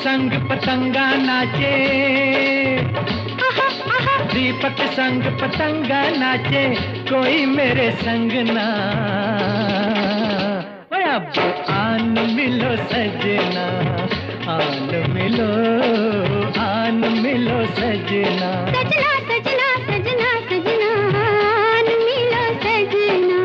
संग पतंगा नाचे, दीपक संग पतंगा नाचे, कोई मेरे संग ना। अब आन मिलो सजना, आन मिलो, आन मिलो सजना, सजना सजना सजना सजना, आन मिलो सजना।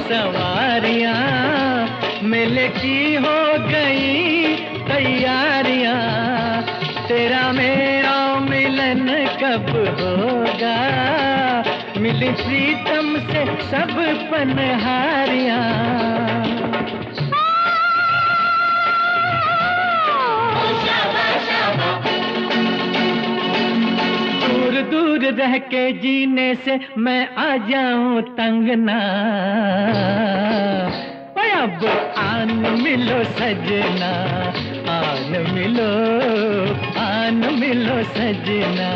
सवारियां, मेले की हो गई तैयारियां, तेरा मेरा मिलन कब होगा, मिली प्रीतम से सब पनहारियां। दूर दूर रह के जीने से मैं आ जाऊं तंग ना, अब आन मिलो सजना, आन मिलो सजना।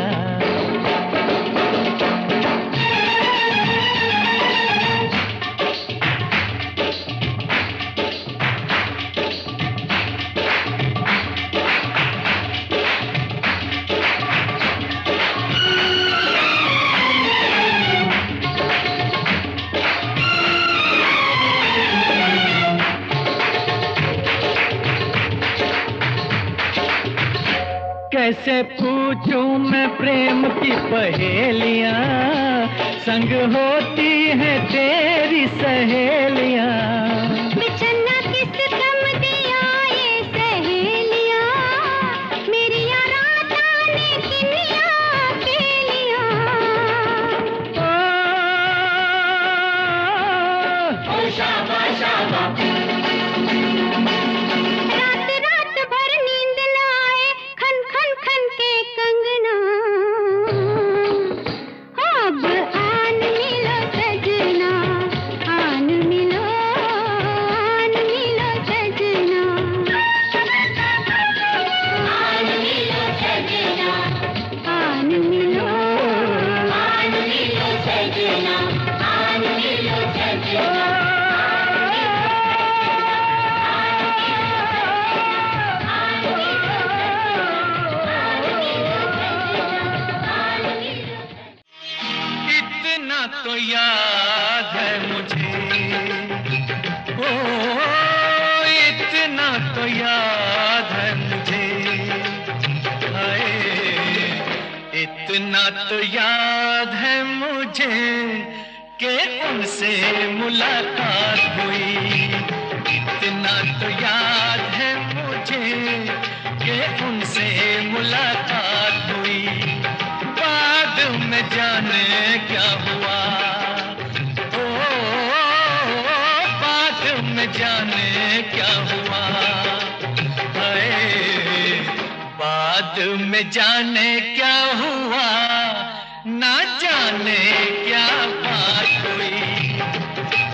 कैसे पूछूं मैं प्रेम की पहेलियां, संग होती है तेरी सहेलियां। बिछड़ना किस कम दिया ये सहेलियां, मेरी राता ने किनिया खेलियां। ओ शाबा शाबा, तो याद है मुझे, ओ इतना तो याद है मुझे, हाय इतना तो याद है मुझे कि उनसे मुलाकात हुई। इतना तो याद है मुझे कि उनसे मुलाकात हुई। बाद में जाने क्या हुआ, जाने क्या हुआ, बाद में जाने क्या हुआ, ना जाने क्या बात हुई।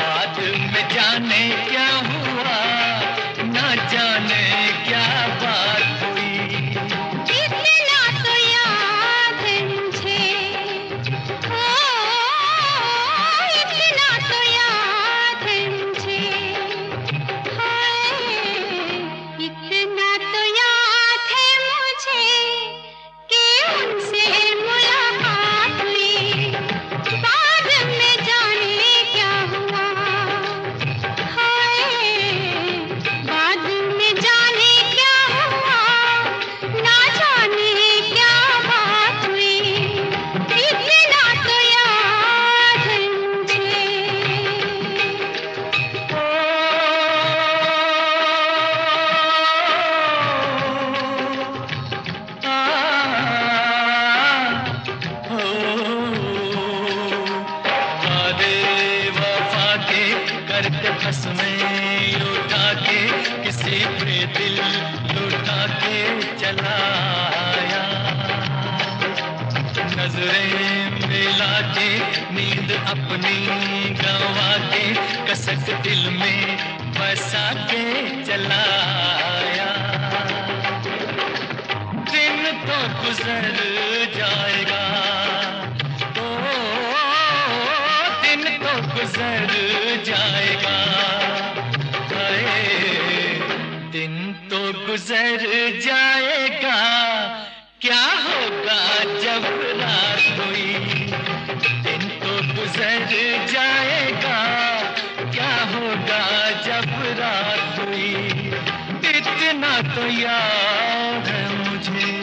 बाद में जाने क्या हुआ, ना जाने क्या बात हुई। इतना तो याद है मुझे, इतना तो याद है मुझे, इतना तो याद है मुझे कि उनसे मुलाकात हुई। बाद में जाने क्या हुआ, बाद में जाने क्या हुआ, ना जाने क्या बात हुई। इतना तो याद है मुझे। करते बस में उठा के किसी पे दिल लुटा के चला आया। नजरें मिला के नींद अपनी गंवा के कसक दिल में बसा के चला आया। दिन तो गुजर जाएगा, दिन तो गुजर जाएगा, दिन तो गुजर जाएगा, क्या होगा जब रात हुई। दिन तो गुजर जाएगा, क्या होगा जब रात हुई। इतना तो याद है मुझे।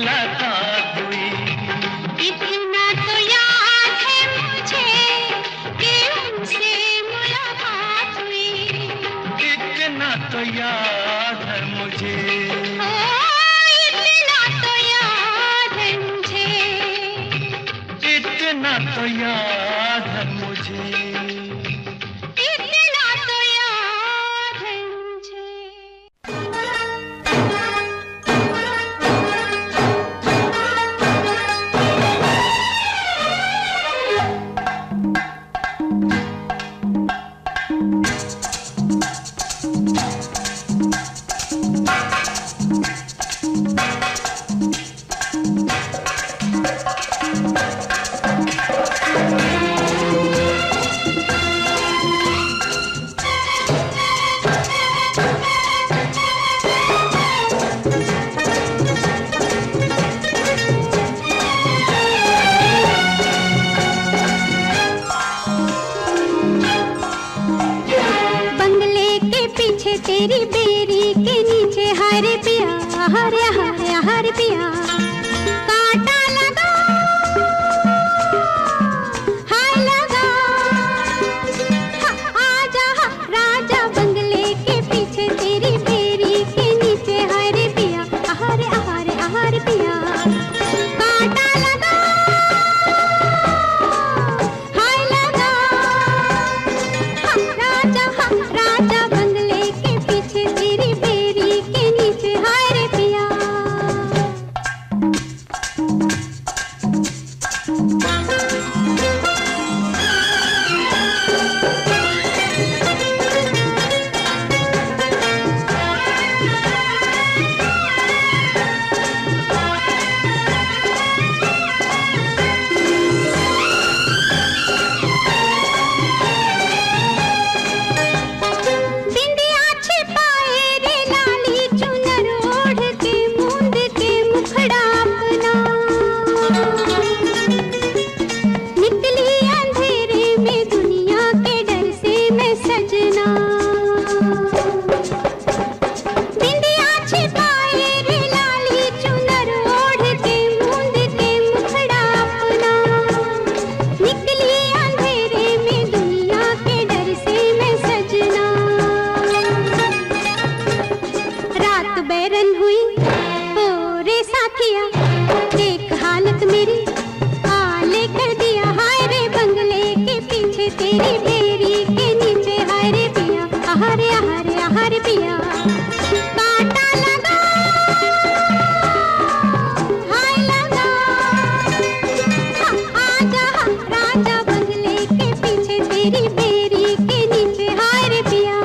मुलाकात हुई। इतना तो याद है मुझे कि उनसे मुलाकात हुई। इतना तो याद है मुझे, ओ, इतना तो याद है मुझे। इतना तो याद है मुझे। इतना तो याद है मुझे। तेरी बेरी के नीचे हरे पिया, हरे हरे हरे पिया, कांटा लगा हाय लगा। आजा राजा बंगले के पीछे तेरी बेरी के नीचे हरे पिया, हरे हरे हरे पिया, कांटा लगा हाय लगा। राजा राजा बंगले के पीछे तेरी बेरी के नीचे हाय रे पिया। बिंदिया छिपाए रे लाली चुनर ओढ़ के मूंद के मुखड़ा अपना, निकली अंधेरे में दुनिया के डर से मैं सजना। बिंदिया छिपाए रे लाली चुनर ओढ़ के मूंद के मुखड़ा अपना, निकली अंधेरे में दुनिया के डर से मैं सजना। रात बैरन हुई ओ रे साथिया, देख हालत मेरी आले कर दिया। हाय रे बंगले के पीछे तेरी बेरी के नीचे हाय रे पिया, हरे हरे हरे पिया, कांटा लगा हाय लगा। आजा राजा बंगले के पीछे तेरी बेरी के नीचे हाय रे पिया।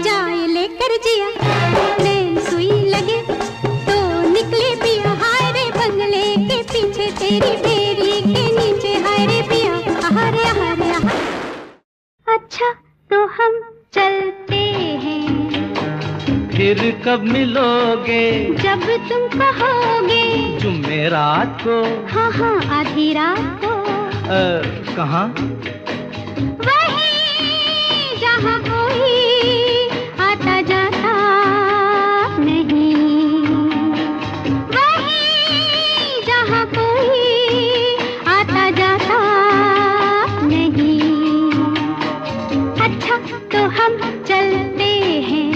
जाए लेकर जिया, ट्रेन सुई लगे तो निकले पिया, हाय रे बंगले के पीछे तेरी बेरी के नीचे, हाय रे पिया हरे हरे। अच्छा तो हम चलते हैं, फिर कब मिलोगे? जब तुम कहोगे। जुमेरात को? हाँ हाँ आधी रात को। कहाँ? वहीं जहाँ कोई आता जाता नहीं, वहीं जहाँ कोई आता जाता नहीं। अच्छा तो हम चलते हैं।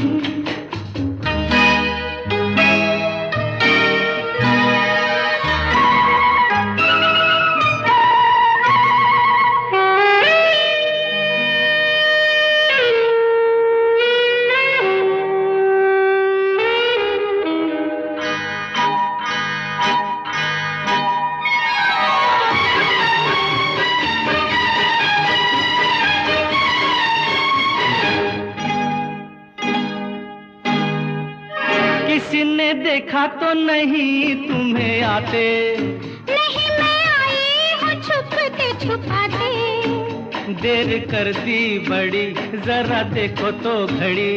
किसी ने देखा तो नहीं तुम्हें आते? नहीं मैं आई हूँ छुपते छुपाते। देर कर दी बड़ी, जरा देखो तो घड़ी।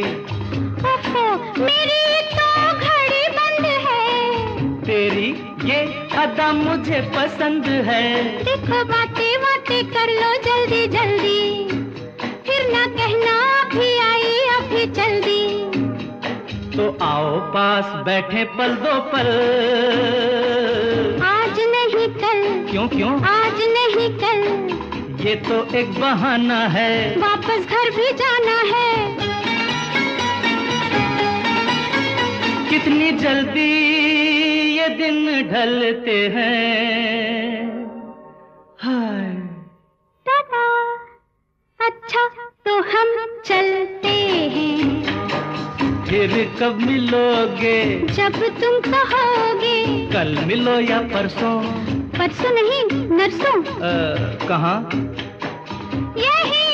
ओहो मेरी तो घड़ी बंद है। तेरी ये अदा मुझे पसंद है। देखो बातें बातें कर लो जल्दी जल्दी, फिर ना कहना अभी आई अभी चल दी। तो आओ पास बैठे पल दो पल। आज नहीं कल। क्यों क्यों? आज नहीं कल। ये तो एक बहाना है, वापस घर भी जाना है। कितनी जल्दी ये दिन ढलते हैं। हाय टाटा। अच्छा तो हम चलते हैं, फिर कब मिलोगे? जब तुम कहोगे। कल मिलो या परसों? परसों नहीं नरसों। कहाँ? यही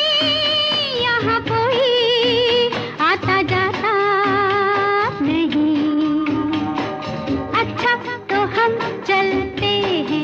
यहाँ कोई आता जाता नहीं। अच्छा तो हम चलते हैं।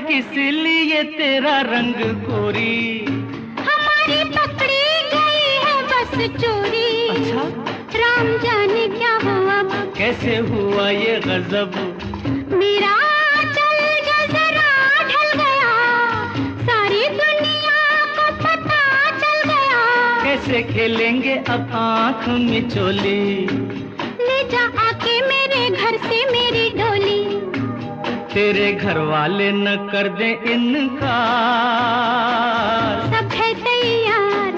इसलिए तेरा रंग गोरी, हमारी पकड़ी गई है बस चोरी। अच्छा राम जाने क्या हुआ, कैसे हुआ ये गजब। मेरा चल जो जरा ढल गया, सारी दुनिया को पता चल गया। कैसे खेलेंगे अब आँख मिचोली, ले जा आके मेरे घर से मेरी डोली। तेरे घर वाले न कर दे इनकार। सब है तैयार,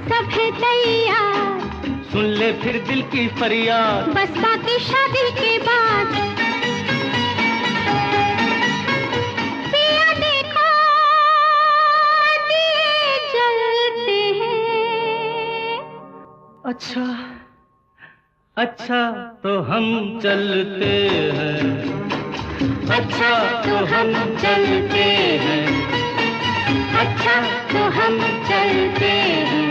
सब है तैयार। सुन ले फिर दिल की फरियाद, बस बाकी शादी के बाद। पिया देखो दिए जलते हैं। अच्छा अच्छा तो हम चलते हैं। अच्छा तो हम चलते हैं। अच्छा तो हम चलते हैं।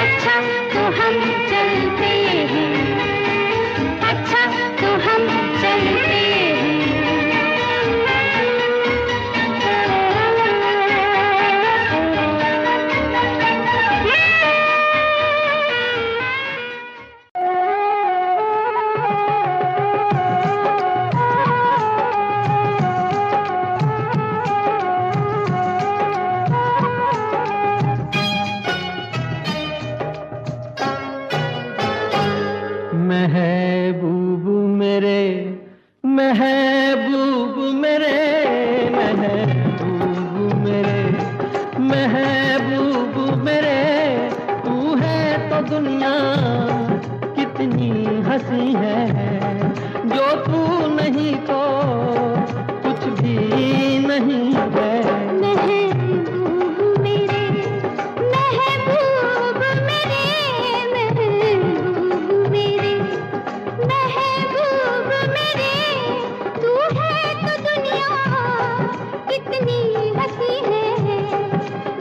अच्छा तो हम चलते हैं। अच्छा तो हम चलते हैं। नहीं है। महबूब मेरे, महबूब मेरे, महबूब मेरे, महबूब मेरे, तू है तो दुनिया कितनी हंसी है,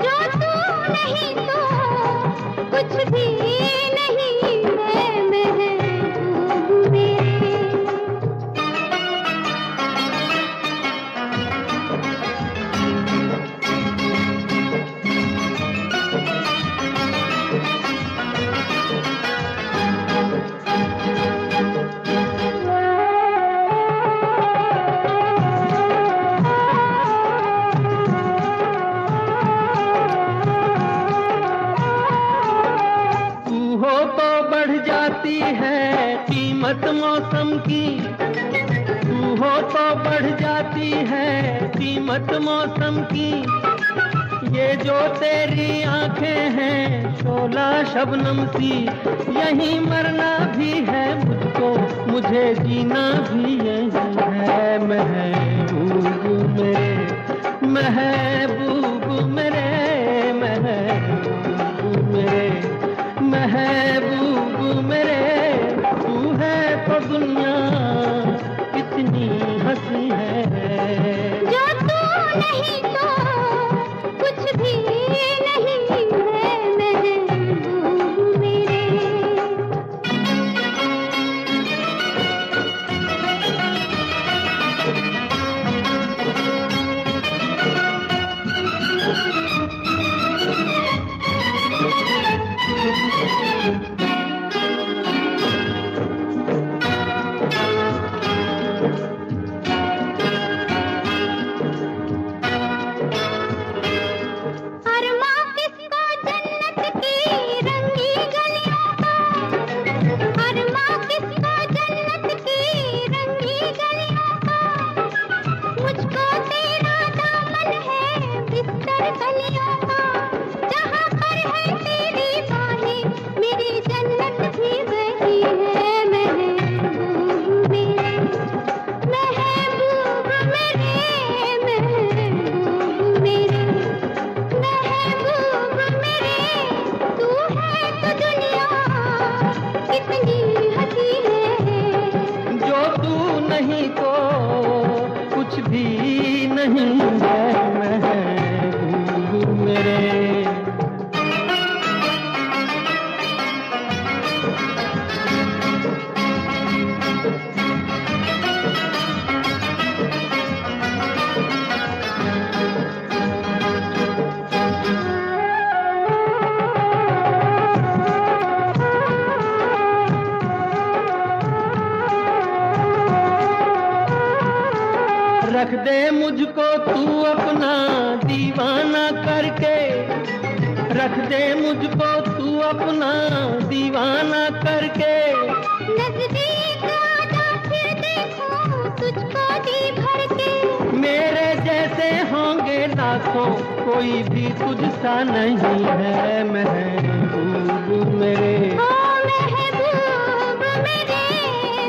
जो तू नहीं तो कुछ भी नहीं है। महबूब मेरे, तू हो तो बढ़ जाती है कीमत मौसम की, तू हो तो बढ़ जाती है कीमत मौसम की। ये जो तेरी आंखें हैं शोला शबनम सी, यहीं मरना भी है मुझको, मुझे जीना भी यही है। महबूब मेरे, महबूब मेरे, महबूब मेरे, महबूब मेरे, तू है तो दुनिया कितनी हंसी है, जो तू नहीं तो कुछ भी नहीं है। महबूब मेरे, अरमा किसको जन्नत की रंगी गलियों का, अरमा किसको जन्नत की रंगी गलियों का, मुझको तेरा दामन है बिस्तर कलियों का, जहाँ पर है तेरी बाहें मेरी जन्नत भी वही है। महबूब मेरे, महबूब मेरे, महबूब मेरे, महबूब मेरे, तू है तो दुनिया कितनी हंसी है, जो तू नहीं तो कुछ भी नहीं है। महबूब मेरे, रख दे मुझको तू अपना दीवाना करके, रख दे मुझको तू अपना दीवाना करके। नजदीक आजा फिर देखूं तुझको जी भर के, मेरे जैसे होंगे लाखों कोई भी तुझसा नहीं है। महबूब मेरे, ओ महबूब मेरे,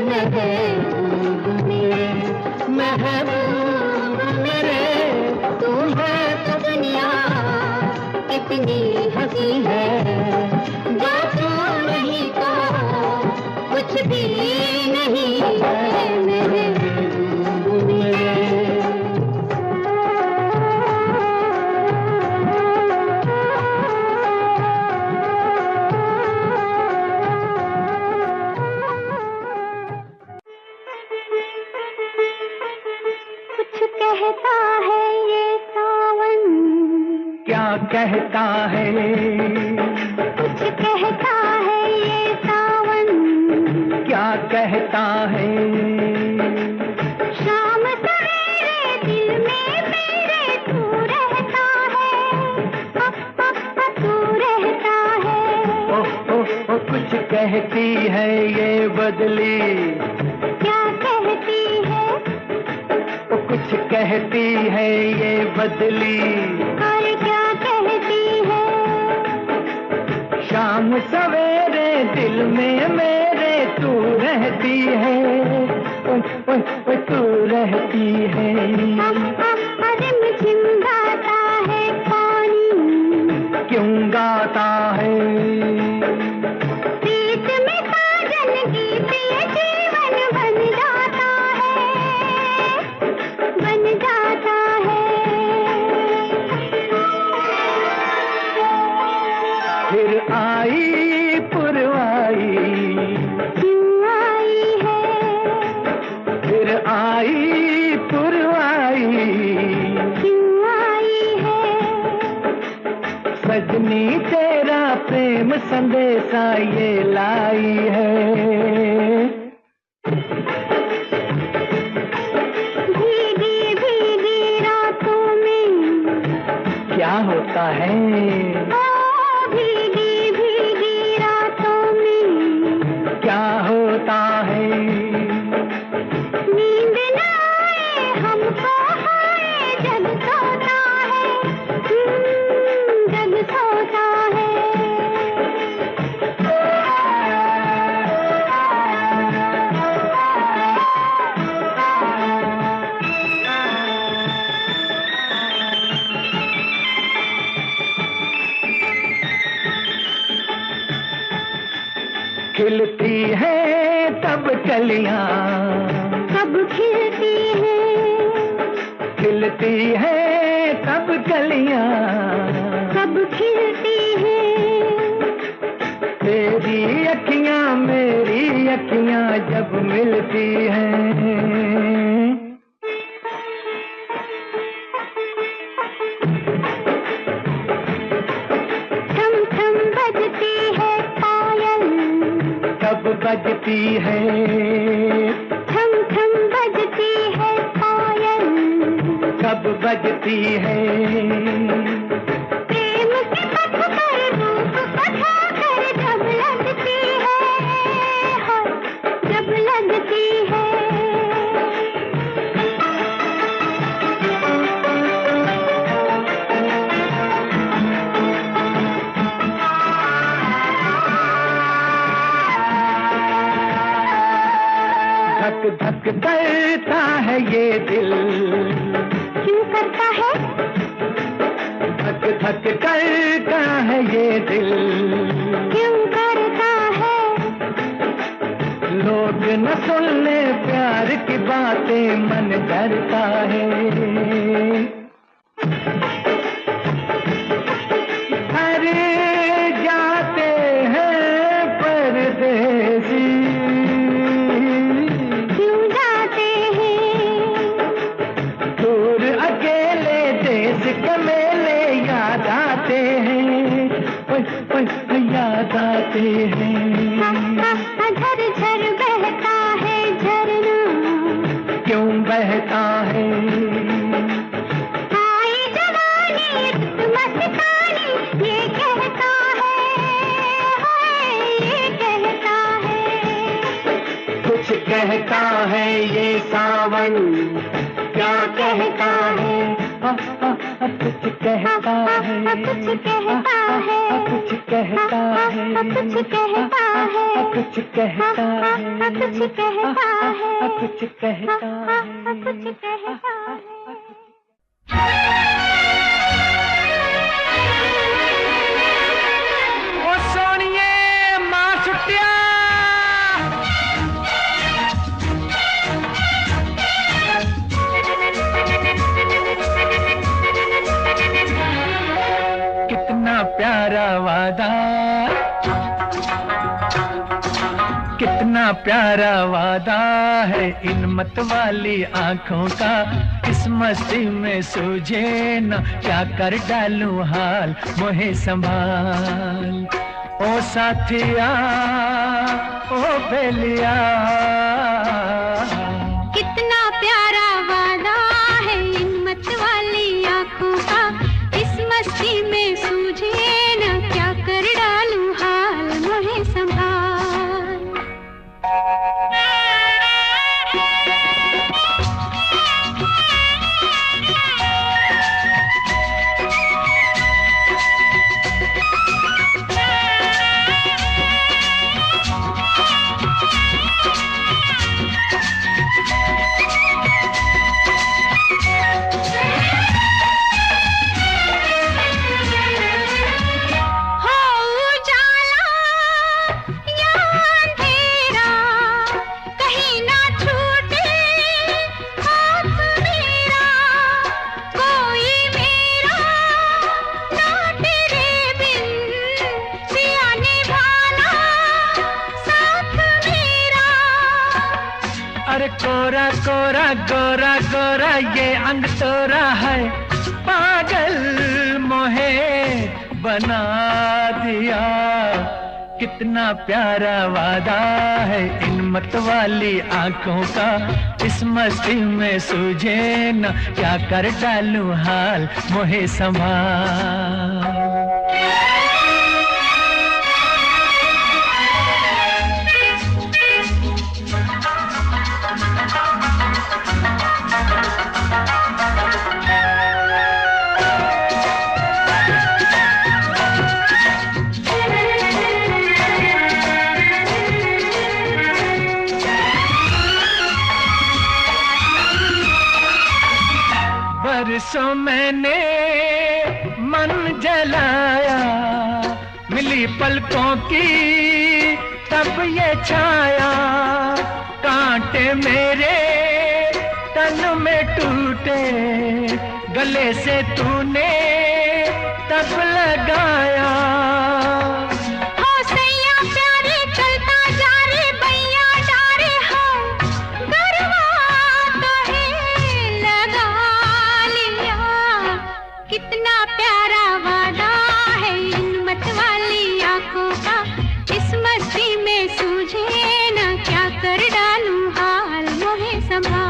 महबूब मेरे, महबूब मेरे, तू है तो दुनिया कितनी हंसी है, जो तू नहीं तो कुछ भी नहीं है। महबूब मेरे, कुछ कहता है ये सावन, क्या कहता है, कुछ कहता है ये सावन, क्या कहता है। शाम सवेरे दिल में मेरे तू रहता है, तू रहता है। कुछ कहती है ये बदली, क्या कहती है, कुछ कहती है ये बदली। और क्या कहती है, शाम सवेरे दिल में मेरे तू रहती है। ओए तू रहती है। रिमझिम गाता है पानी, क्यों गाता है? प्रीत में साजन गीत ये जीवन बन जाता है, बन जाता है। फिर आई पुरवाई, क्यों आई है? फिर आई पुरवाई, क्यों आई है? सजनी तेरा प्रेम संदेशा ये लाई है। भीगी भीगी रातों में क्या होता है? भीगी भीगी रातों में क्या होता है? नींद न आए हमको, हाय जग सोता है, जग सोता है। खिलती है तब कलियां, कब खिलती है? खिलती है तब कलियां, कब खिलती है? तेरी अखियां मेरी अखियां जब मिलती हैं। थम थम बजती है पायल, कब बजती है? थम थम बजती है पायल, कब बजती है? प्रेम के पथ पर रूप पथा कर जब लगती है, हाय जब लगती है। धक धक करता है ये दिल, क्यों करता है? धक धक करता है ये दिल। क्यों करता है? लोग न सुनने प्यार की बातें मन डरता है। अरे जाते हैं परदेसी, क्यों जाते हैं? दूर अकेले देश के मेले याद आते हैं, याद आते हैं। झर झर बहता है झरना, क्यों बहता है? आई जवानी मस्तानी ये कहता है, हाय ये कहता है। कुछ कहता है ये सावन, क्या कहता है? कुछ कहता है, कुछ कहता है, कुछ कहता है, कुछ कहता है, कुछ कहता है, कुछ कहता है, कुछ कहता है, कुछ कहता है। ओ सोनिए मां छुट्टिया, कितना प्यारा वादा, कितना प्यारा वादा है इन मत वाली आंखों का। इस मस्ती में सूझे न क्या कर डालूं हाल, मोहे संभाल ओ साथिया ओ बेलिया। कितना प्यारा वादा है इन मत वाली आंखों का। इस मस्ती में सूझे न क्या कर डालूं हाल, मोहे संभाल। कोरा कोरा गोरा गोरा ये अंग तोरा है, पागल मोहे बना दिया। कितना प्यारा वादा है इन मतवाली आंखों का, इस मस्ती में सूझे न क्या कर डालूं हाल मोहे संभाल। बरसों मैंने मन जलाया, मिली पलकों की तब ये छाया। कांटे मेरे तन में टूटे, गले से तूने तब लगाया। कितना प्यारा वादा है इन मतवाली आंखों का, इस मस्ती में सूझे ना क्या कर डालूं हाल मोहे संभाल।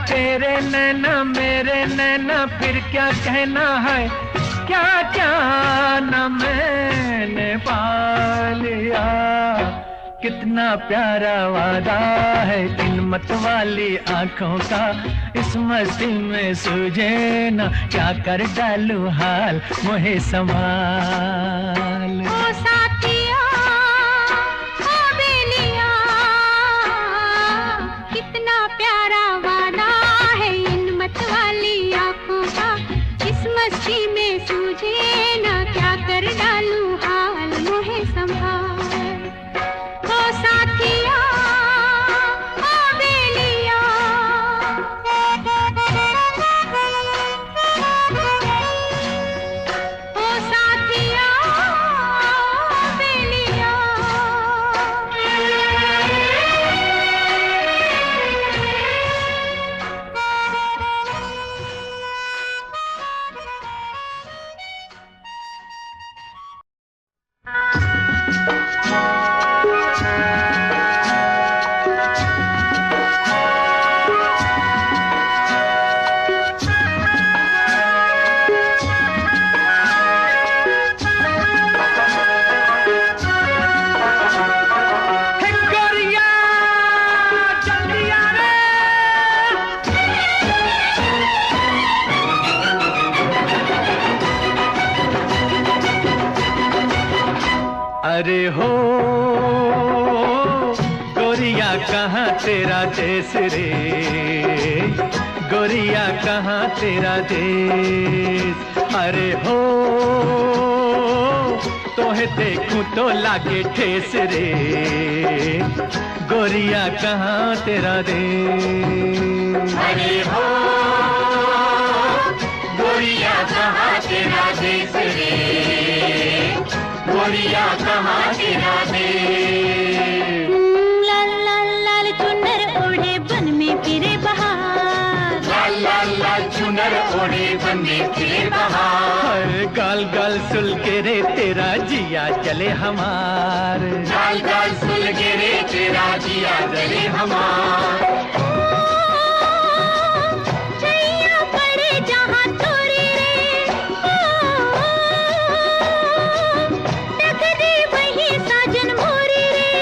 तेरे नैना मेरे नैना फिर क्या कहना है, क्या क्या न मैंने पा लिया। कितना प्यारा वादा है इन मतवाली आंखों का, इस मस्ती में सूझे न क्या कर डालूं हाल मोहे संभाल। ओ साथिया ओ बेलिया, कितना प्यारा वादा है इन मतवाली आंखों का, इस मस्ती में सूझे ना क्या कर डालूं हाल मोहे संभाल। ओ साथिया ओ बेलिया, ओ साथिया ओ बेलिया। हे गोरिया जल्दी आ रे, अरे हो गोरिया कहाँ तेरा देश रे, गोरिया कहाँ तेरा देश। अरे हो तोहे देखूं तो लागे ठेस रे, गोरिया कहाँ तेरा देश। अरे हो गोरिया कहाँ तेरा देश रे, गोरिया कहाँ तेरा देश। लाल लाल लाल चुनर ओढ़े बन में फिरे बहार, लाल लाल लाल चुनर ओढ़े बन में फिरे बहार। गाल गाल सुल के रे तेरा जिया चले हमार, गाल गाल सुल के रे तेरा जिया जले हमार। छैया पड़े जहाँ तोरी रे, तक दे वही साजन मोरी रे।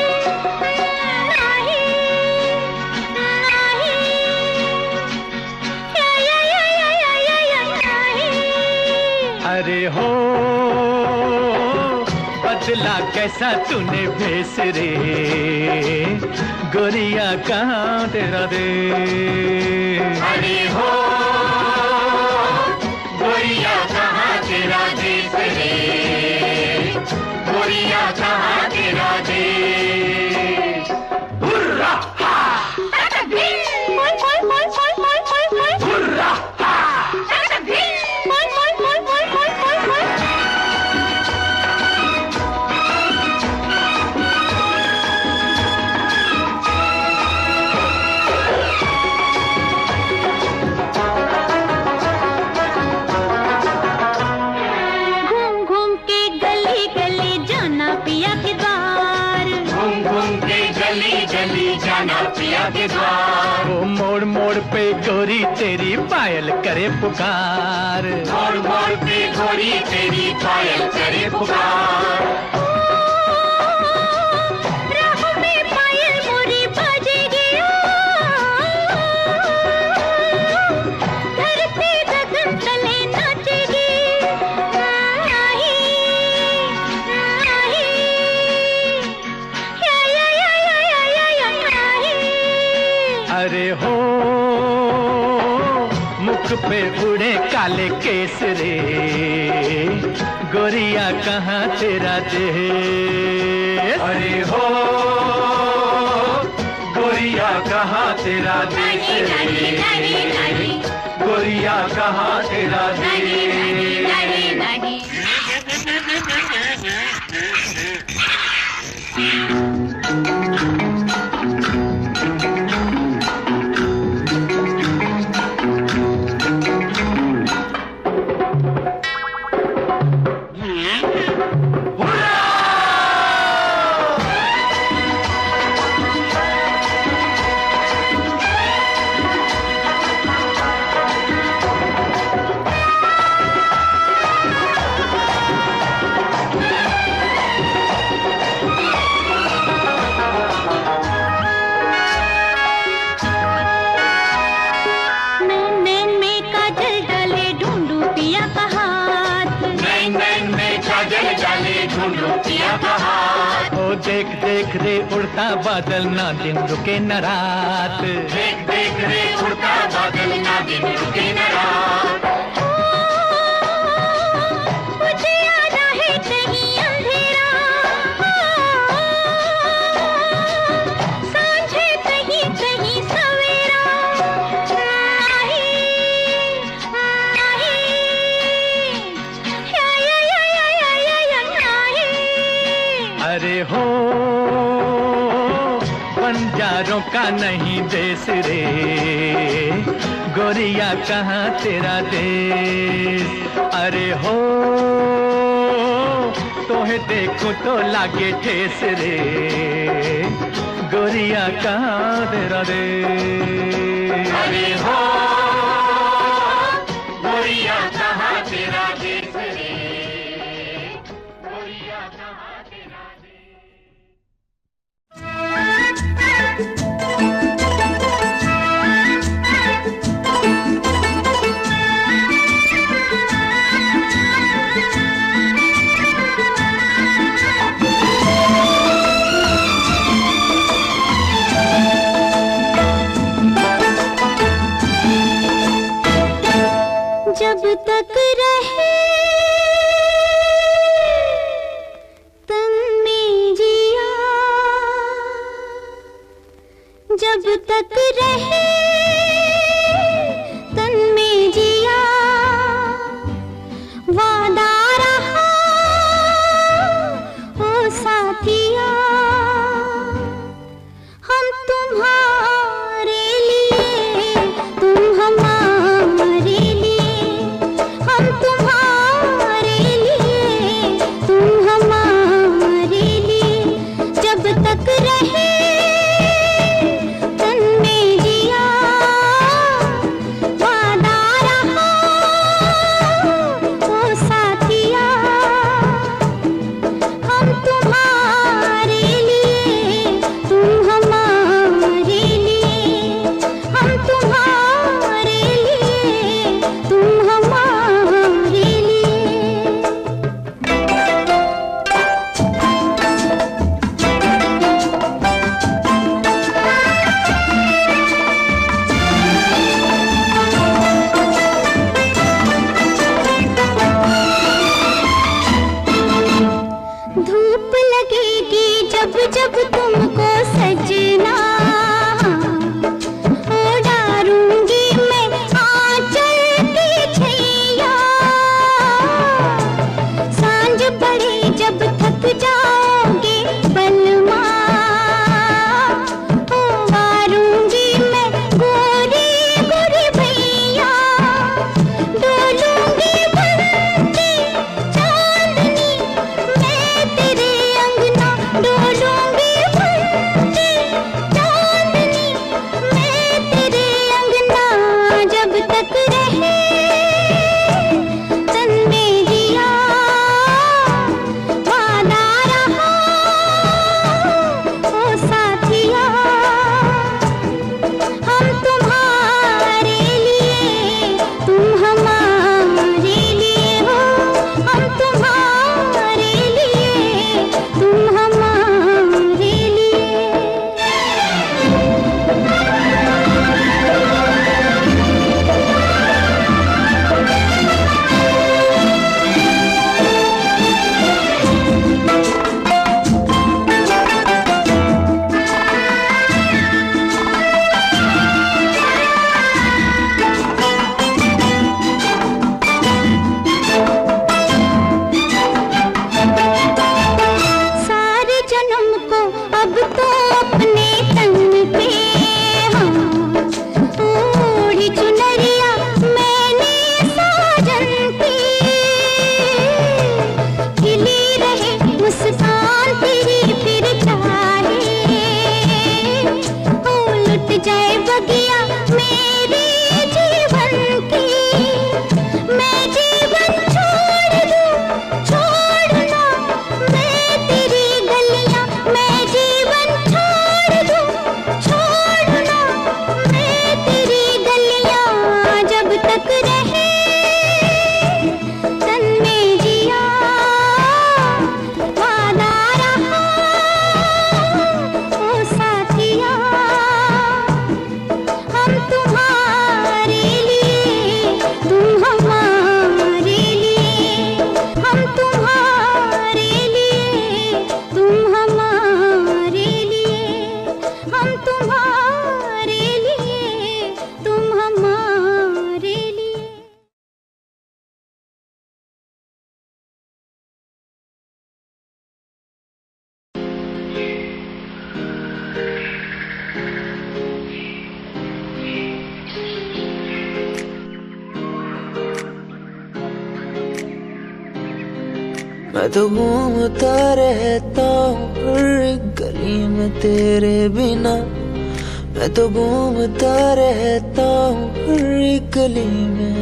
बदला कैसा तूने भेस रे, गोरिया कहाँ तेरा देश। अरे हो गोरिया कहाँ तेरा देश रे, गोरिया कहाँ तेरा देश। हुर्रा हा, हुर्रा हा, पिया के द्वार। वो मोड़ मोड़ पे गोरी तेरी पायल करे पुकार, मोड़ मोड़ पे गोरी तेरी पायल करे पुकार। राह में पायल मोरी बजेगी, धरती गगन तले नाचेगी। अरे हो मुख पे उड़े काले केस रे, गोरिया कहाँ तेरा देश। अरे हो गोरिया कहाँ तेरा देश रे, गोरिया कहाँ तेरा देश। देख देख रे उड़ता बादल, ना दिन रुके न रात। देख देख रे उड़ता बादल, ना दिन रुके न रात। मुझे आना है कहीं अंधेरा, सांझे कहीं कहीं सवेरा। अरे हो बंजारों का नहीं देश रे, गोरिया कहाँ तेरा देश। अरे हो तोहे देखो तो लागे ठेस रे, गोरिया कहाँ तेरा देश। अरे हो गोरिया कहाँ तेरा देश रे, गोरिया कहाँ तेरा देश। जब तक रहे तन में जिया, जब तक रहे तन में जिया, वादा रहा ओ साथिया, हम तुम्हारे लिए तुम हमारे लिए, हम मैं तो घूमता रहता हूँ हर एक गली में तेरे बिना। मैं तो घूमता रहता हूँ हर एक गली में।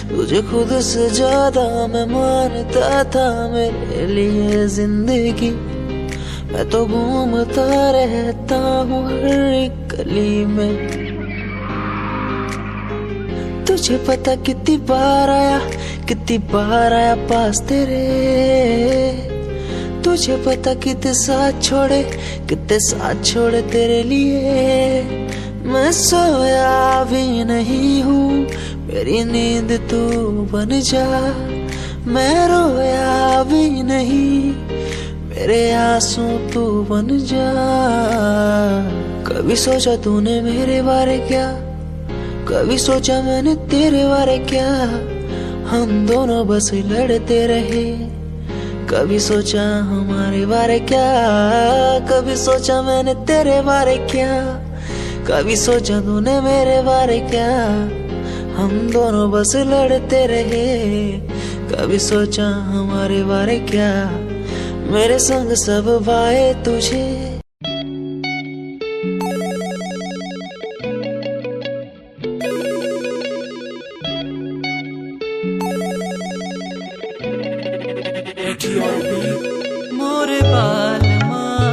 तुझे खुद से ज्यादा मैं मानता था मेरे लिए जिंदगी। मैं तो घूमता रहता हूँ हर एक गली में। तुझे पता कितनी बार आया पास तेरे। तुझे पता कितने साथ छोड़े तेरे लिए। मैं सोया भी नहीं हूँ, मेरी नींद तू बन जा। मैं रोया भी नहीं, मेरे आंसू तू बन जा। कभी सोचा तूने मेरे बारे क्या, कभी सोचा मैंने तेरे बारे क्या। हम दोनों बस लड़ते रहे, कभी सोचा हमारे बारे क्या। कभी सोचा मैंने तेरे बारे क्या, कभी सोचा तूने मेरे बारे क्या। हम दोनों बस लड़ते रहे, कभी सोचा हमारे बारे क्या। मेरे संग सब भाए तुझे। मोरे बाल माँ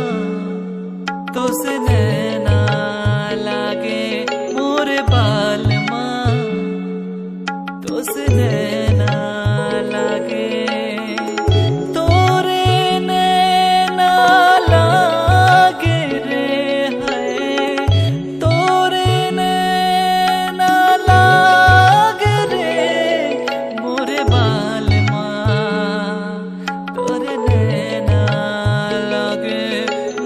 तो से नैना लागे। मोरे बाल माँ तो से नैना लागे। तोरे नैना लागे रे है, तोरे नैना लागे रे। मोरे बाल माँ तोरे नैना लागे।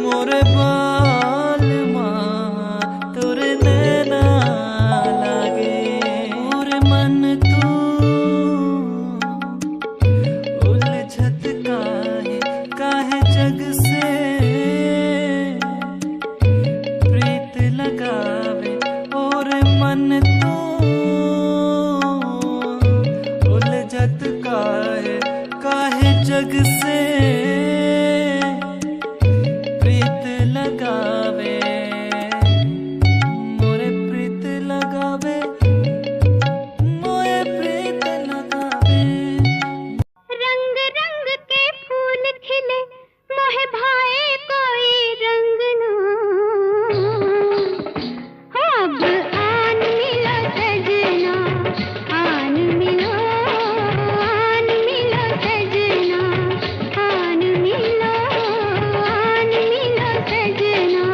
मोरे बाल माँ तोरे नैना लागे। मोरे मन तू उलझत काहे जग से प्रीत लगावे। और मन तू उलझत काहे जग से प्रीत लगावे। मोरे प्रीत लगावे, मोरे प्रीत लगावे। रंग रंग के फूल खिले मोहे भाए कोई रंग ना। हो अब आन मिलो सजना, आन मिलो सजना, आन मिलो सजना।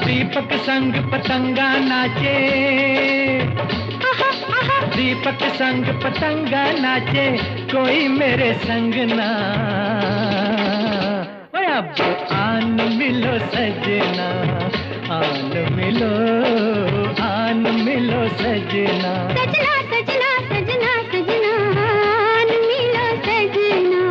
दीपक संग पतंगा नाचे, दीपक संग पतंगा नाचे, कोई मेरे संग ना। ओए अब आन मिलो सजना, आन मिलो सजना। सजना सजना सजना सजना, आन मिलो सजना।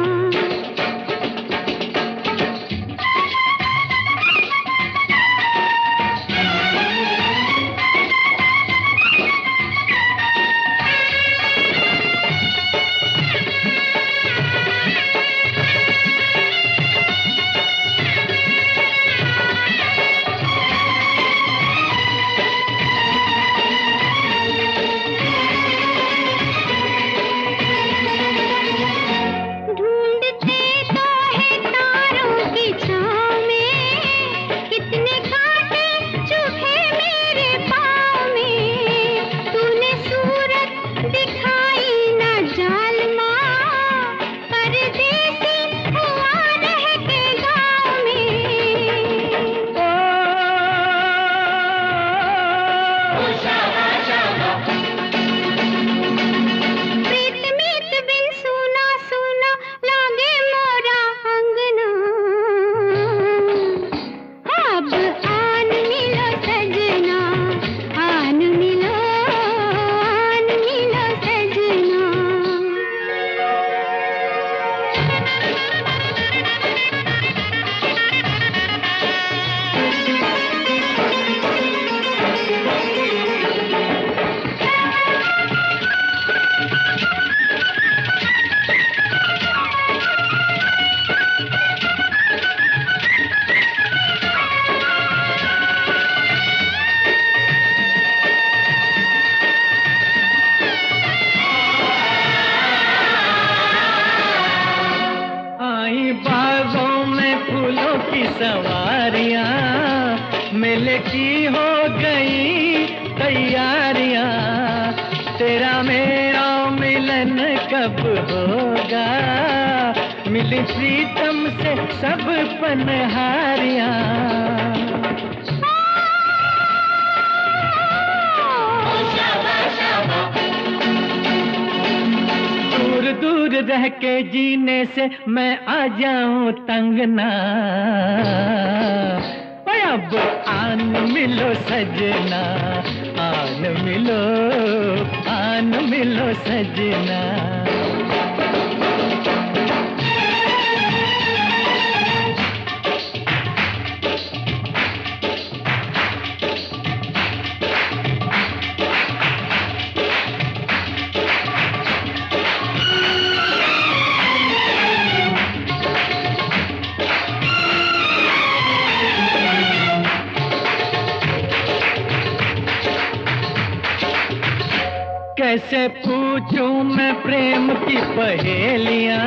मिलने की हो गई तैयारियां, तेरा मेरा मिलन कब होगा, मिली प्रीतम से सब पनहारियां। दूर दूर रह के जीने से मैं आ जाऊं तंग ना, अब आन मिलो सजना, आन मिलो सजना। कैसे पूछूं मैं प्रेम की पहेलियां,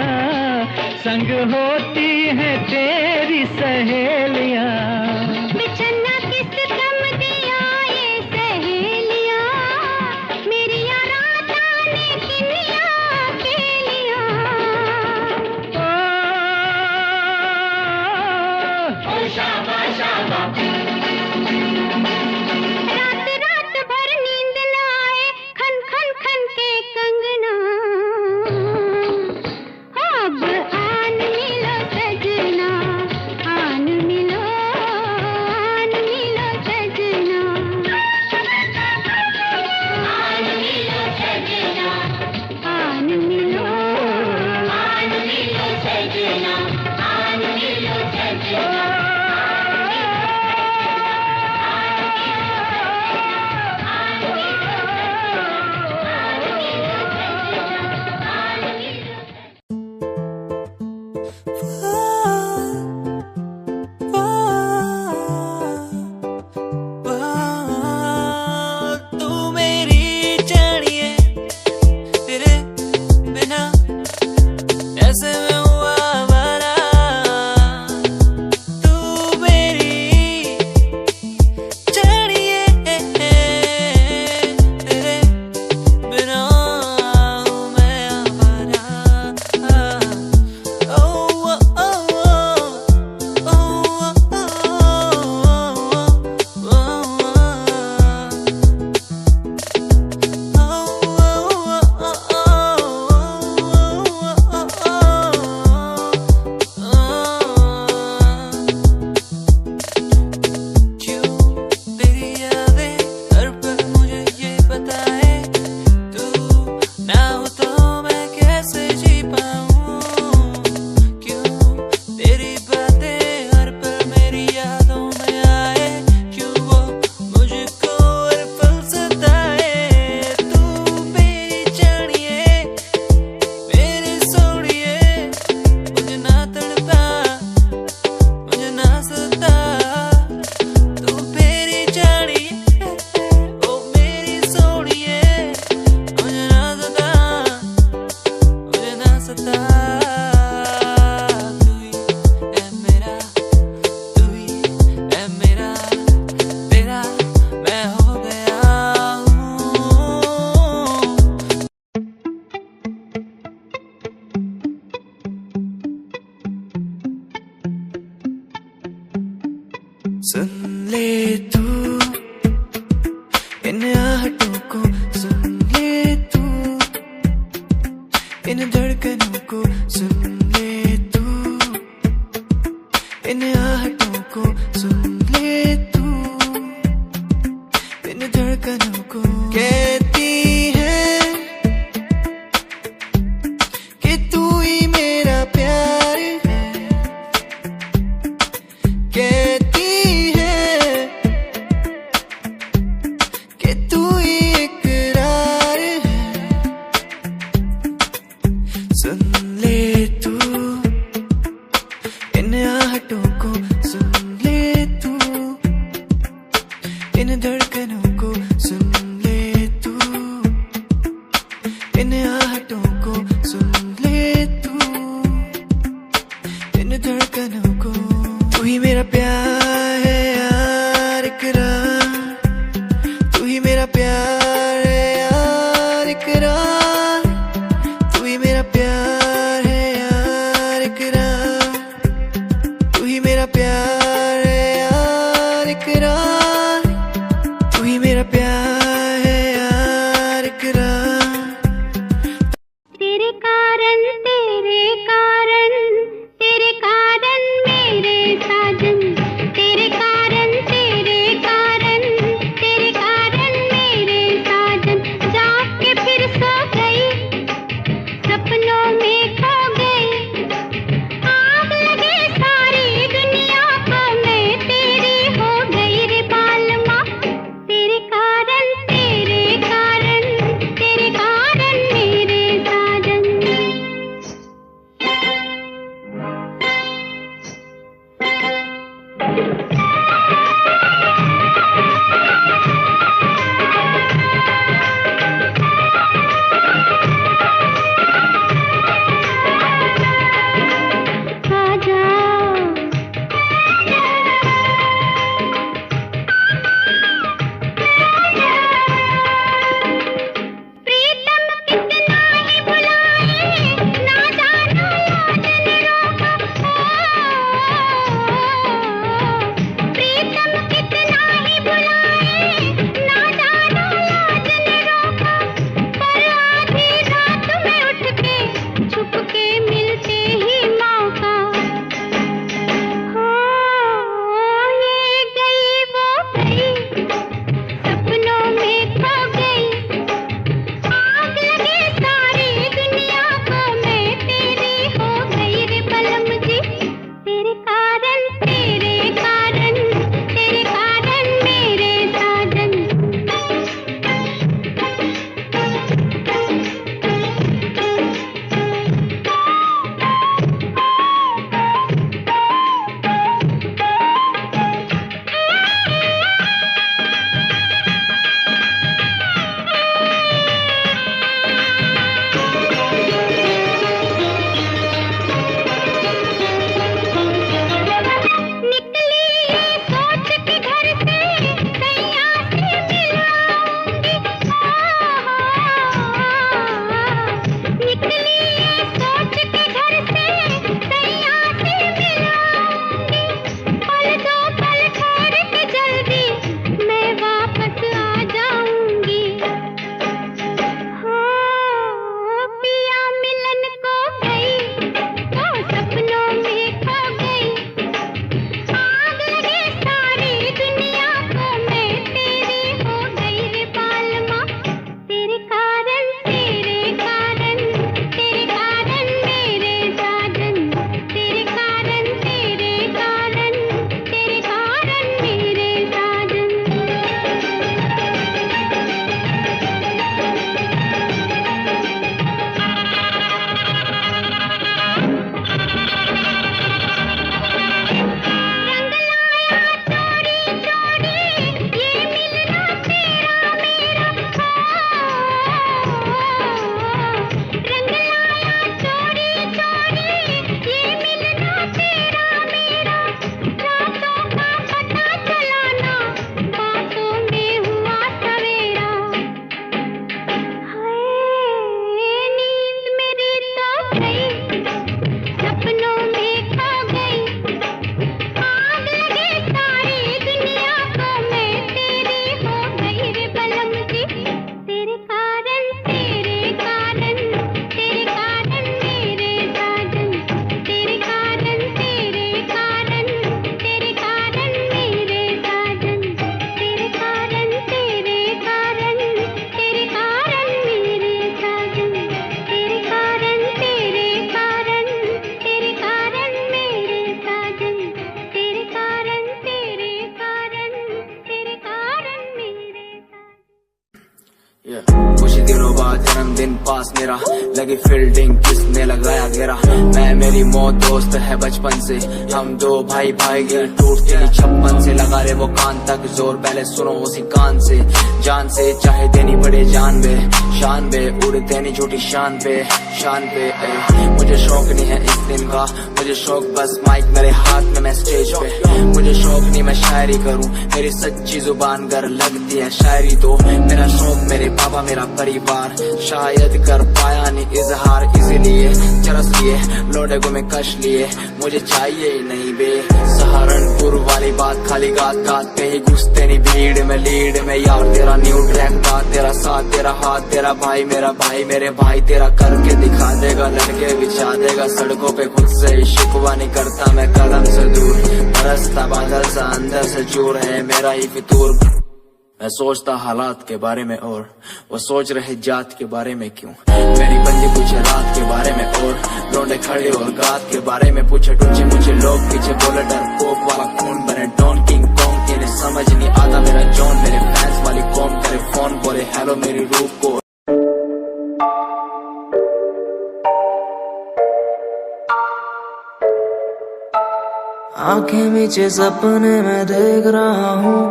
संग होती है तेरी सहेलियां। बिछड़ना किस कम दिया ये सहेलियां, मेरी रात आने किनिया अकेलियां। ओ शाबा शाबा, रात रात भर नींद न आए, खन खन खन के कंगना। अब आन मिलो सजना, आन मिलो सजना। आन मिलो सजना, आन मिलो सजना, आन मिलो सजना। तू मेरी जानिए, तेरे बिना ऐसे में हुआ आवारा। तू मेरी जानिए, तेरे बिना हूँ मैं आवारा। ओ ओ ओ ओ सुन ले तू इन आहटों को, सुन ले तू इन धड़कनों को, सुन ले तू इन आहटों को, सुन ले तू इन धड़कनों को। कहती है कि तू ही मेरा प्यार है, कहती सुन ले तू इन आहटों को, सुन ले तू इन धड़कनों को, सुन ले तू इन आहटों को, सुन ले तू इन धड़कनों को। तू ही मेरा प्यार है यार, इकरार, तू ही मेरा प्यार है यार इकरार। तेरे कारण मेरे साजन, तेरे कारण मेरे साजन, जाके फिर सो गई, सपनों में खो गई, आग लगे सारी दुनिया को, मैं तेरी हो गई रे बालमा। तेरे कारण मेरे साजन। कुछ दिनों बाद जन्मदिन पास मेरा, लगी फील्डिंग किसने लगाया घेरा। मैं मेरी मौत दोस्त है बचपन से, हम दो भाई भाई गिर टूटते ही छप्पन से। लगा रे वो कान तक जोर, पहले सुनो उसी कान से। जान से चाहे देनी पड़े जान बे, शान बे उड़ते नहीं झूठी शान पे मुझे शौक नहीं है इस दिन का, मुझे शौक बस माइक मेरे हाथ में मैं स्टेज पे। मुझे शौक नहीं मैं शायरी करूं, मेरी सच्ची जुबान गर लगती है शायरी तो। मेरा शौक मेरे बाबा मेरा परिवार, शायद कर पाया नहीं इजहार, इसीलिए चरस लिए लोडे को मैं कश लिए, मुझे चाहिए ही नहीं बे सहारनपुर वाली बात, खाली गात गात पे ही घुसते नहीं भीड़ में लीड में यार, तेरा न्यू ट्रैक था, तेरा साथ तेरा हाथ, तेरा भाई मेरा भाई, मेरे भाई तेरा करके दिखा देगा, लड़के बिछा देगा सड़कों पे, खुद से ही शिकवा नहीं करता मैं कदम से दूर, बरसता बादल सा अंदर से चूर है मेरा ही फितूर। मैं सोचता हालात के बारे में और वो सोच रहे जात के बारे में, क्यों मेरी बंदी पूछे रात के बारे में और लौंडे खड़े और गात के बारे में पूछे, टूचे मुझे लोग पीछे बोले डर पोक वाला खून बने डॉन किंग कॉन्ग, इन्हें समझ नहीं आता मेरा जॉन, मेरे फैंस वाली कौन करे फोन बोले हेलो मेरी रूप को। आंखें नीचे सपने में देख रहा हूँ,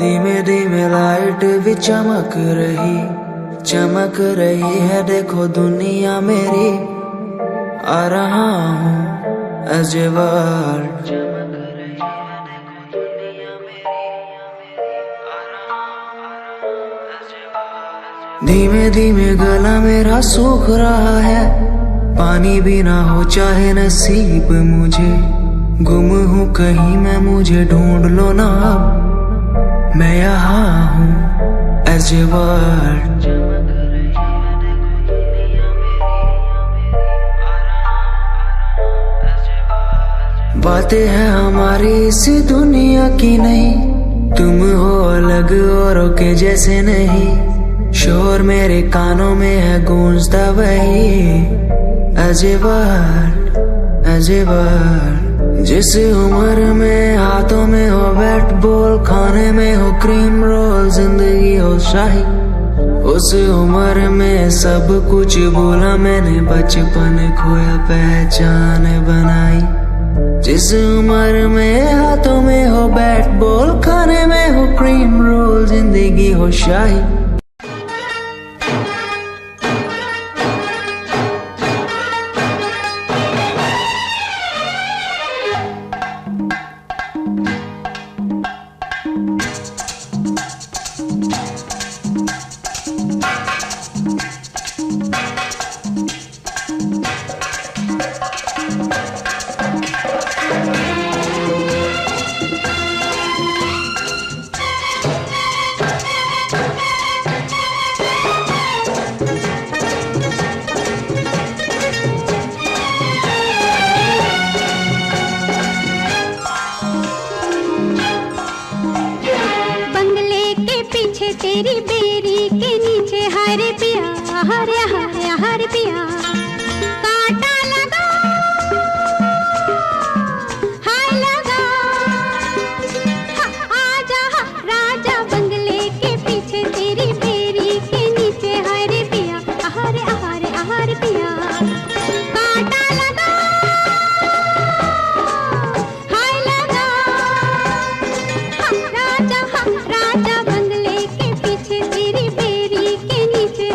धीमे धीमे लाइट भी चमक रही है, देखो दुनिया मेरी आ रहा हूँ एज ए वर्ल्ड। धीमे धीमे गला मेरा सूख रहा है, पानी भी ना हो चाहे नसीब मुझे, गुम हूँ कहीं मैं मुझे ढूंढ लो ना अब, मैं यहाँ हूँ एज ए वर्ल्ड। बातें हैं हमारी इसी दुनिया की नहीं, तुम हो अलग औरों के जैसे नहीं, शोर मेरे कानों में है गूंजता वही as a world, as a world. जिस उम्र में हाथों में हो बैट बॉल, खाने में हो क्रीम रोल, जिंदगी हो शाही, उस उम्र में सब कुछ भूला मैंने, बचपन खोया पहचान बनाई। जिस उम्र में हाथों में हो बैट बॉल, खाने में हो क्रीम रोल, जिंदगी हो शाही। तेरी बेरी के नीचे हरे पिया, हरे हरे हरे पिया, कांटा लगा हाय लगा, आजा राजा बंगले के पीछे, तेरी बेरी के नीचे हरे पिया, हरे हरे हरे पिया, कांटा लगा हाय लगा, राजा राजा तेरी बेरी के नीचे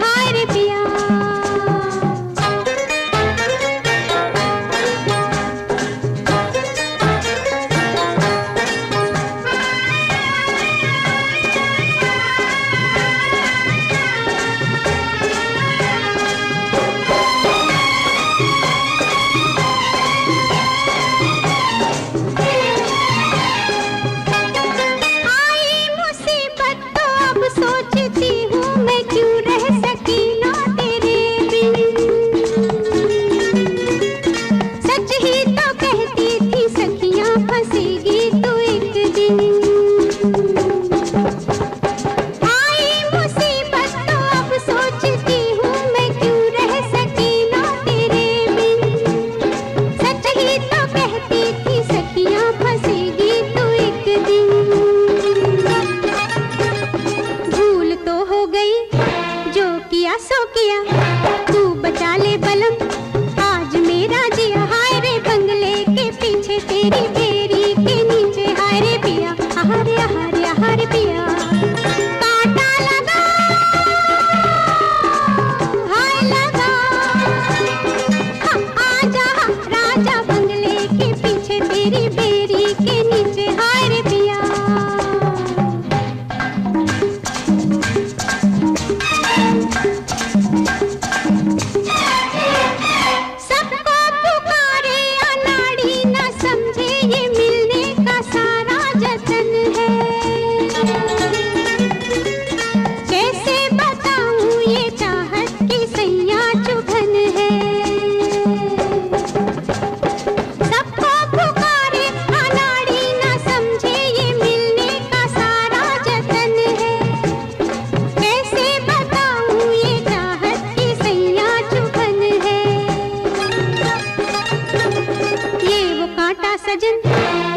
हाय रे पिया। सो किया तू बचा ले बलम आज मेरा जिया। हाय रे बंगले के पीछे तेरी बेरी के नीचे हाय रे पिया हरे हरे हरे पिया। कांटा लगा हाय लगा हाँ आजा राजा बंगले के पीछे तेरी बेरी के नीचे हाय रे पिया। सजन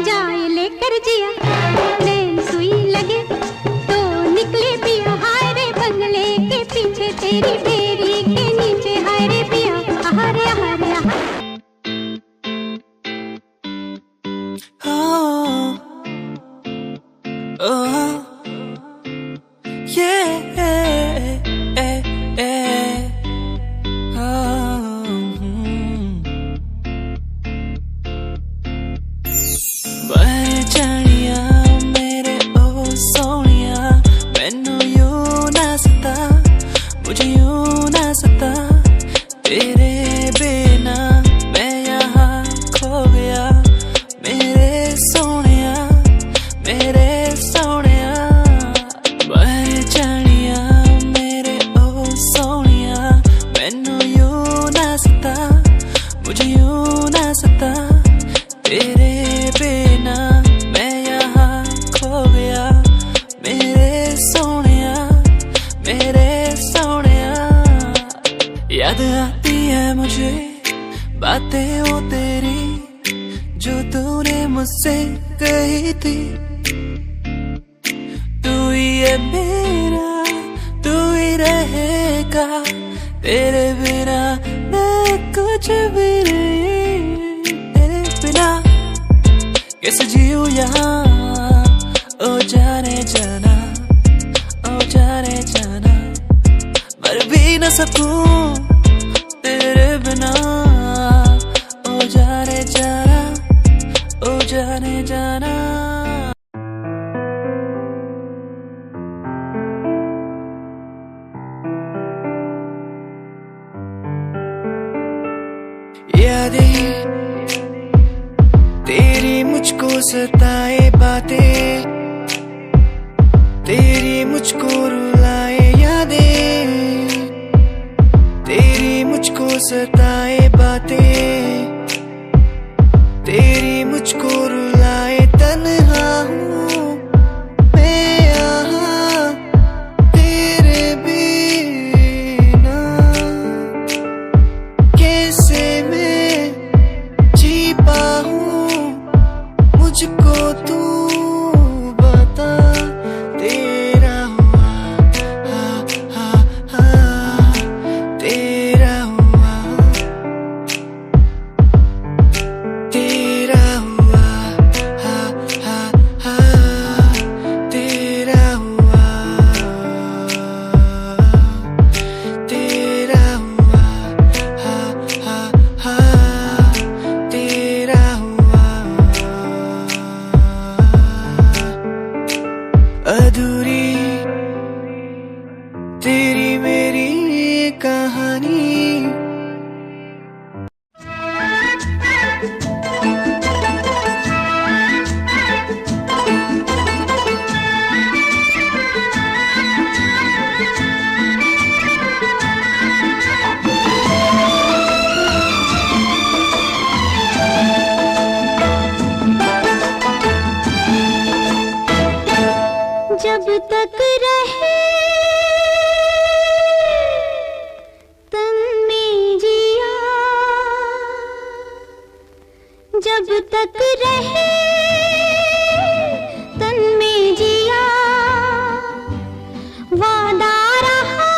जाए लेकर जिया नैन सुई लगे तो निकले पिया। हाय रे बंगले के पीछे तेरी बेरी के नीचे हाय रे पिया हरे हरे याद आती है मुझे बातें वो तेरी जो तूने मुझसे कही थी। तू ही है मेरा तू ही रहेगा तेरे बिना मैं कुछ भी नहीं। तेरे बिना कैसे जीऊं यहाँ ओ जाने जाना ओ जाने जाना मर भी न सकूं तेरे बिना ओ जाने जाना ओ जाने जाना। यादें तेरी मुझको सताए बातें तेरी मुझको रुलाए यादें तेरी मुझको सताए बातें तेरी मुझको रुलाए। तन्हा हूँ मैं यहाँ तेरे बिना कैसे मैं जी पाऊँ मुझको तू बता। तेरा हुआ तेरा हुआ तेरा हुआ तेरा हुआ तेरा हुआ तेरा हुआ। अधूरी तेरी मेरी कहानी जब तक रहे तन में जिया जब तक रहे तन में जिया वादा रहा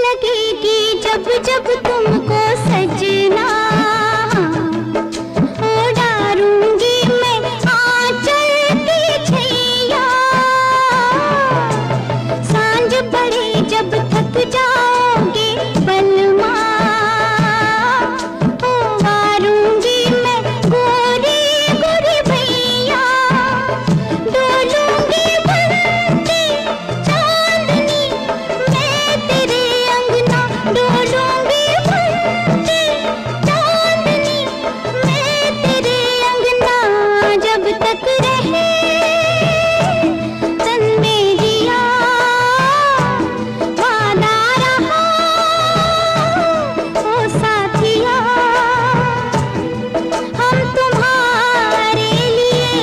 लगेगी जब जब तुमको सजना, उड़ारूंगी मैं आंचल की छैया। सांझ पड़े जब थक जाओगे बलमा, उड़ारूंगी मैं गोरी गोरी भैया। डोलूंगी बनके चांदनी मैं तेरे अंगना, डोलूंगी बनके चांदनी मैं तेरे अंगना। जब तक रहे तन में जिया वादा रहा ओ साथिया। हम तुम्हारे लिए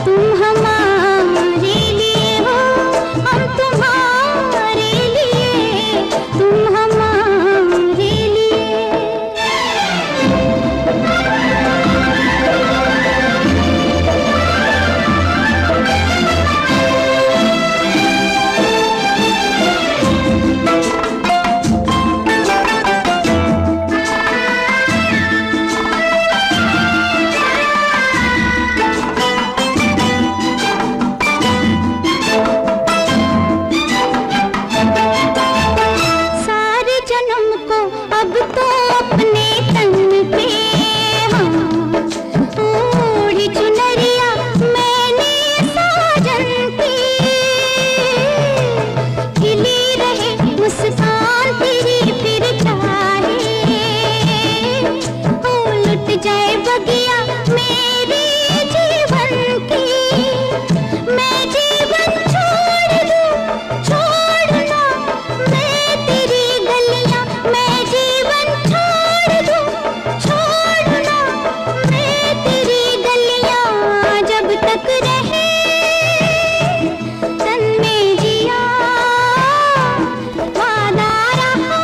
तुम हमारे लिए हो, हम तुम्हारे लिए तुम हमारे लिए। सारे जन्म को अब तो अपने तन पे हाँ, ओढ़ी चुनरिया मैंने साजन पे। खिली रहे मुस्कान तेरी फिर चाहे, ओ लुट जाए बगिया मेरे जीवन की। मैं जीवन छोड़ दूं छोड़ना मैं तेरी गलियां, मैं जीवन छोड़ दूं छोड़ना मैं तेरी गलियां। जब तक रहे तन में जिया वादा रहा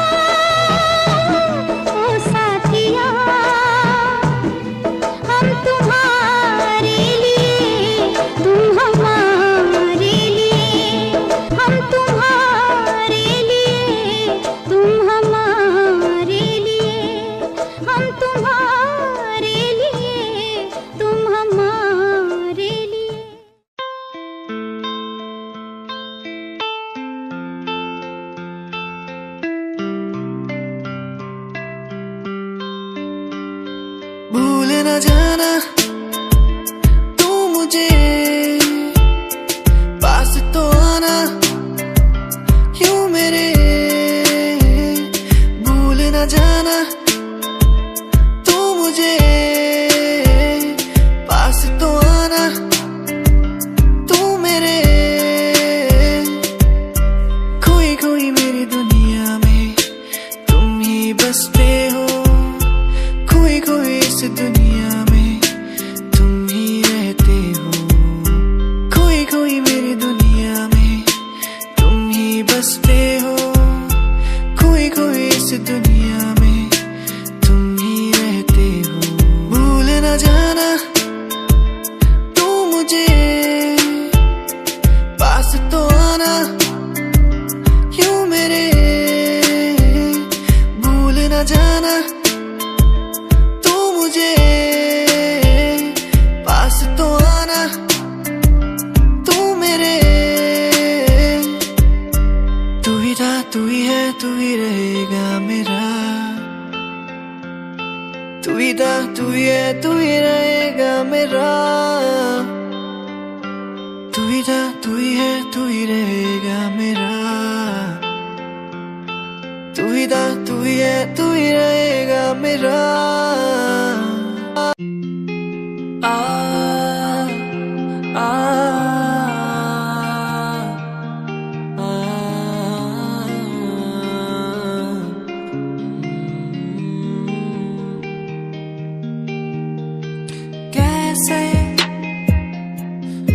ओ साथिया। हम तुम्हारे लिए तुम हमारे लिए, हम तुम्हारे लिए तुम हमारे लिए, हम तुम्हारे लिए तुम हमारे लिए। भूल न जाना तू मुझे, पास तो आना क्यों मेरे। भूल न जाना तू मुझे, पास तो आना तू मेरे। खोई खोई मेरी दुनिया में तुम ही बसते हो, खोई खोई इस दुनिया में तुम ही रहते हो। खोई खोई मेरी दुनिया में तुम ही बसते हो, खोई खोई इस दुनिया में तुम ही रहते हो। भूल न जाना तू मुझे, पास तो आना क्यों मेरे। भूल न जाना तू मुझे, पास तो आना तू मेरे। तू ही था तू ही है तू ही रहेगा मेरा, तू ही था तू ही है तू ही रहेगा मेरा। तू ही था तू ही है तू ही रहेगा मेरा, तू ही था तू ही है तू ही रहेगा मेरा। आ आ कैसे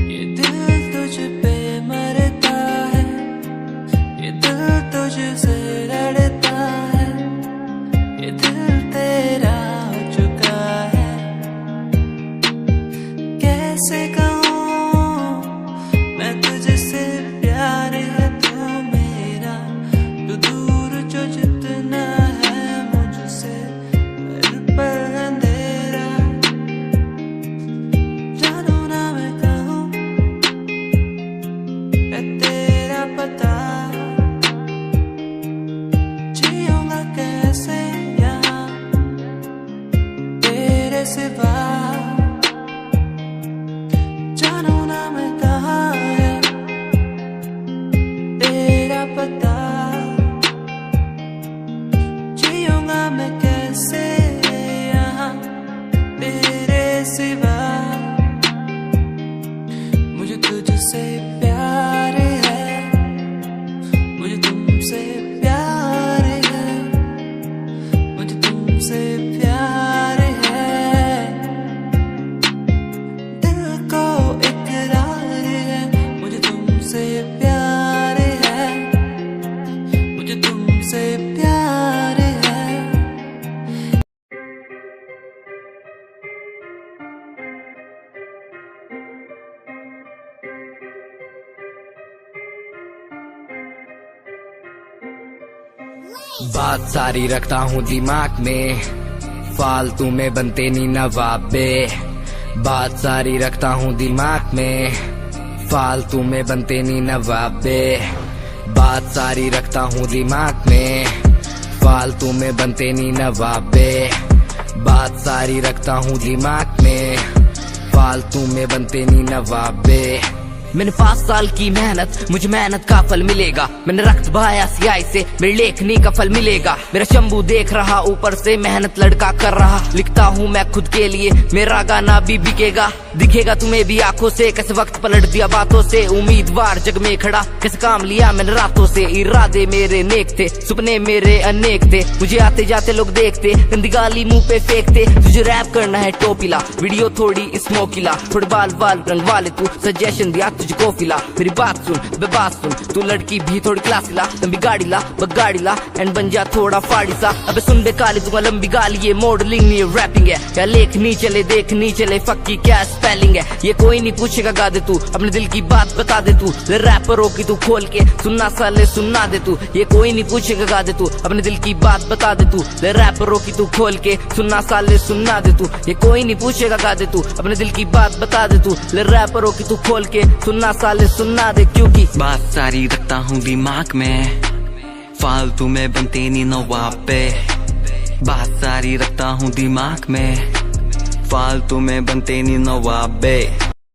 ये दिल तुझ पे मरता है, ये दिल तुझसे लड़ता है, ये दिल तेरा हो चुका है। सिवा जानू ना मैं कहाँ है तेरा पता, जियूंगा मैं कैसे यहाँ तेरे सिवा। मुझे तुझसे प्यार है, मुझे तुमसे प्यार है, मुझे तुमसे प्यार है, दिल को इकरार है। मुझे तुमसे प्यार है, मुझे तुमसे प्यार है। बात सारी रखता हूँ दिमाग में, फालतू में बनते नहीं नवाबे। बात सारी रखता हूँ दिमाग में, फालतू में बनते नहीं नवाबे। बात सारी रखता हूँ दिमाग में, फालतू में बनते नहीं नवाबे। बात सारी रखता हूँ दिमाग में, फालतू में बनते नहीं नवाबे। मैंने 5 साल की मेहनत, मुझे मेहनत का फल मिलेगा। मैंने रक्त बहाया सियाही से, मेरी लेखनी का फल मिलेगा। मेरा शंभू देख रहा ऊपर से, मेहनत लड़का कर रहा। लिखता हूँ मैं खुद के लिए, मेरा गाना भी बिकेगा। दिखेगा तुम्हें भी आंखों से, कैसे वक्त पलट दिया बातों से। उम्मीदवार जग में खड़ा, कैसे काम लिया मैंने रातों से। इरादे मेरे नेक थे, सपने मेरे अनेक थे। मुझे आते जाते लोग देखते, गंदी गाली मुंह पे फेंकते। तुझे रैप करना है टोपीला, वीडियो थोड़ी स्मोकीला। थोड़े बाल रंगवा ले तू, सजेशन दिया तुझको फिला। मेरी बात सुन बे बात सुन, तू लड़की भी थोड़ी क्लासी ला। लंबी गाड़ी ला गाड़ी ला, एंड बन जा थोड़ा फाड़ी सा। अबे सुन बे काली, दूंगा लंबी गाली। ये मॉडलिंग नहीं रैपिंग है, क्या लेखनी चले देखनी चले। फक्की क्या स्पेलिंग है, ये कोई नहीं पूछेगा। गा दे तू अपने दिल की बात बता दे तू। रैपरों की तू खोल के सुनना साले सुनना दे तू। ये कोई नहीं पूछेगा। गा दे तू अपने दिल की बात बता दे तू। रैपरों की तू खोल के सुनना साले सुनना दे तू। ये कोई नहीं पूछेगा। गा दे तू अपने दिल की बात बता दे तू। रैपरों की तू खोल के सुनना साले सुनना दे। क्योंकि बात सारी रखता हूँ दिमाग में, फालतू में बनते नहीं नवाबे। बात सारी रखता हूँ दिमाग में, फालतू में बनते नहीं नवाबे।